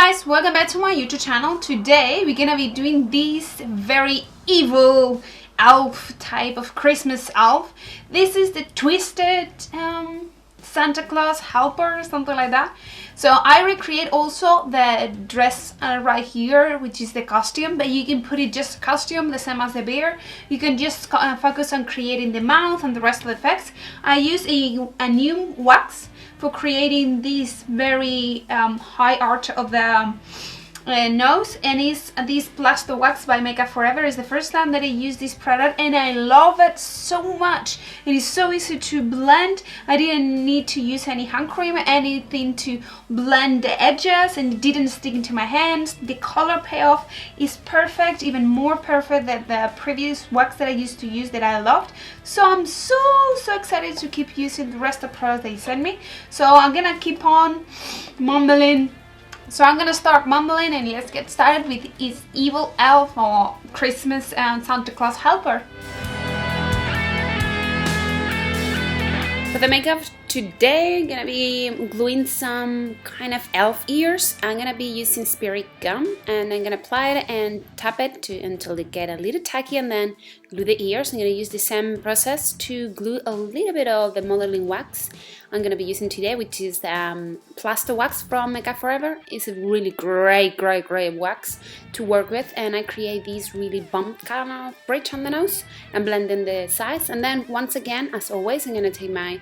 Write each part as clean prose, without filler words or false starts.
guys, welcome back to my YouTube channel. Today we're gonna be doing this very evil elf type of Christmas elf. This is the twisted Santa Claus helper, something like that. So I recreate also the dress right here, which is the costume, but you can put it just costume, the same as the bear. You can just focus on creating the mouth and the rest of the effects. I use a new wax for creating this very high arch of the nose, and is this plaster wax by Makeup Forever. Is the first time that I use this product and I love it so much. It is so easy to blend. I didn't need to use any hand cream or anything to blend the edges, and it didn't stick into my hands. The color payoff is perfect, even more perfect than the previous wax that I used to use that I loved. So I'm so excited to keep using the rest of the products they sent me. So I'm gonna keep on mumbling. So I'm gonna start mumbling and let's get started with this evil elf or Christmas Santa Claus helper. For the makeup today, I'm gonna be gluing some kind of elf ears. I'm gonna be using spirit gum, and I'm gonna apply it and tap it until they get a little tacky, and then glue the ears. I'm gonna use the same process to glue a little bit of the modeling wax I'm gonna be using today, which is plaster wax from Makeup Forever. It's a really great wax to work with, and I create these really bumped kind of bridge on the nose and blend in the sides. And then once again, as always, I'm gonna take my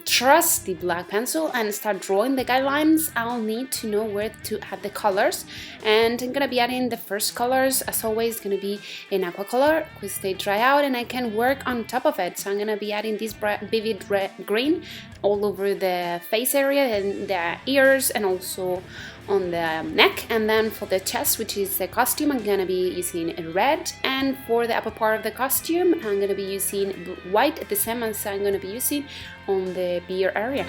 trusty black pencil and start drawing the guidelines I'll need to know where to add the colors. And I'm gonna be adding the first colors, as always, gonna be in aqua color because they dry out and I can work on top of it. So I'm gonna be adding this vivid red green all over the face area and the ears and also on the neck. And then for the chest, which is the costume, I'm gonna be using red, and for the upper part of the costume I'm gonna be using white, the same as I'm gonna be using on the beard area.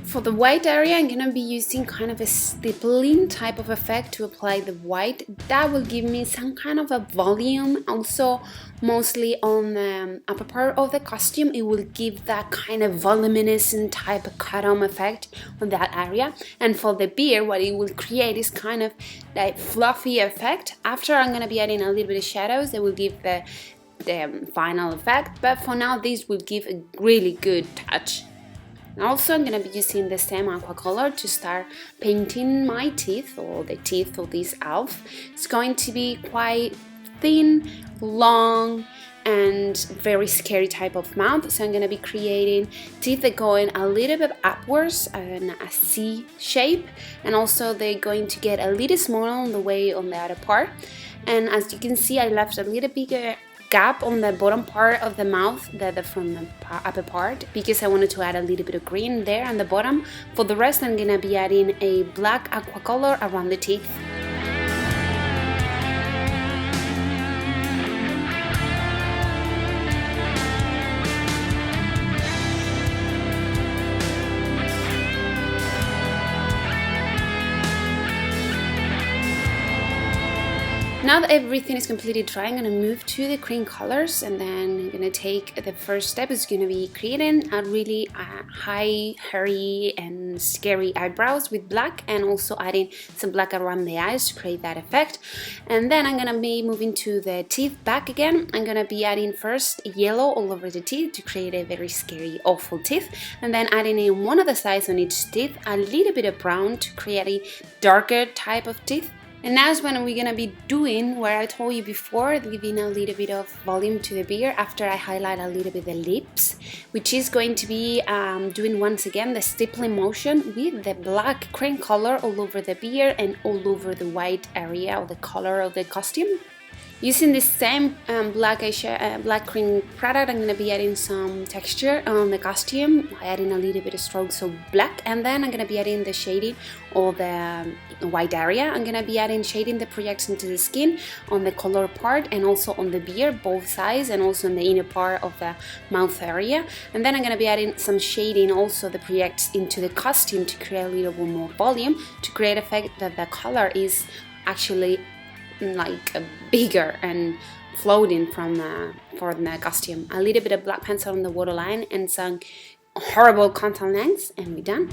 For the white area, I'm gonna be using kind of a stippling type of effect to apply the white. That will give me some kind of a volume. Also, mostly on the upper part of the costume, it will give that kind of voluminous type of cut-on effect on that area. And for the beard, what it will create is kind of like fluffy effect. After, I'm gonna be adding a little bit of shadows that will give the final effect. But for now, this will give a really good touch. Also, I'm going to be using the same aqua color to start painting my teeth, or the teeth of this elf. It's going to be quite thin, long, and very scary type of mouth. So I'm going to be creating teeth that going a little bit upwards in a C shape, and also they're going to get a little smaller on the way on the other part. And as you can see, I left a little bigger gap on the bottom part of the mouth from the upper part, because I wanted to add a little bit of green there on the bottom. For the rest, I'm gonna be adding a black aqua color around the teeth. Now that everything is completely dry, I'm going to move to the cream colors, and then I'm going to take the first step is going to be creating a really high, hairy and scary eyebrows with black, and also adding some black around the eyes to create that effect. And then I'm going to be moving to the teeth back again. I'm going to be adding first yellow all over the teeth to create a very scary, awful teeth, and then adding in one of the sides on each teeth a little bit of brown to create a darker type of teeth. And now is when we're gonna be doing what I told you before, giving a little bit of volume to the beard after I highlight a little bit the lips, which is going to be doing once again the stippling motion with the black cream color all over the beard and all over the white area of the color of the costume. Using this same black cream product, I'm going to be adding some texture on the costume, adding a little bit of strokes of black, and then I'm going to be adding the shading of the white area. I'm going to be adding shading that projects into the skin on the collar part and also on the beard, both sides, and also in the inner part of the mouth area. And then I'm going to be adding some shading also that projects into the costume to create a little bit more volume, to create effect that the color is actually like bigger and floating from the costume. A little bit of black pencil on the waterline and some horrible contour lines, and we're done.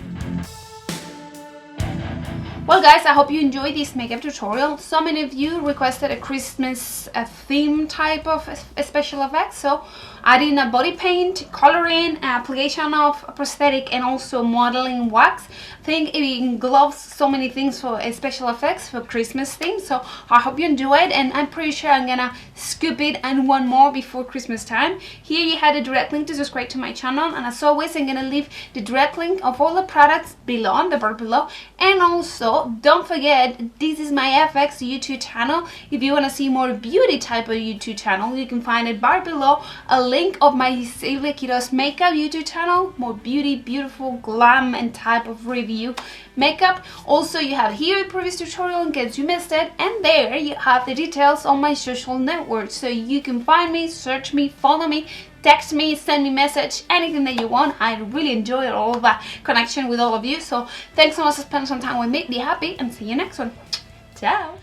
Well guys, I hope you enjoyed this makeup tutorial. So many of you requested a Christmas theme type of special effects, so adding a body paint, coloring, application of prosthetic, and also modeling wax. I think it engloves so many things for special effects for Christmas theme, so I hope you enjoyed, and I'm pretty sure I'm gonna scoop it and one more before Christmas time. Here you had a direct link to subscribe to my channel, and as always I'm gonna leave the direct link of all the products below, the bar below, and also don't forget, this is my FX YouTube channel. If you want to see more beauty type of YouTube channel, you can find it bar below a link of my Silvia Quiros makeup YouTube channel, more beauty, beautiful, glam and type of review makeup. Also you have here a previous tutorial in case you missed it, and there you have the details on my social networks, so you can find me, search me, follow me, text me, send me message, anything that you want. I really enjoy all that connection with all of you, so thanks so much for spending some time with me. Be happy and see you next one. Ciao.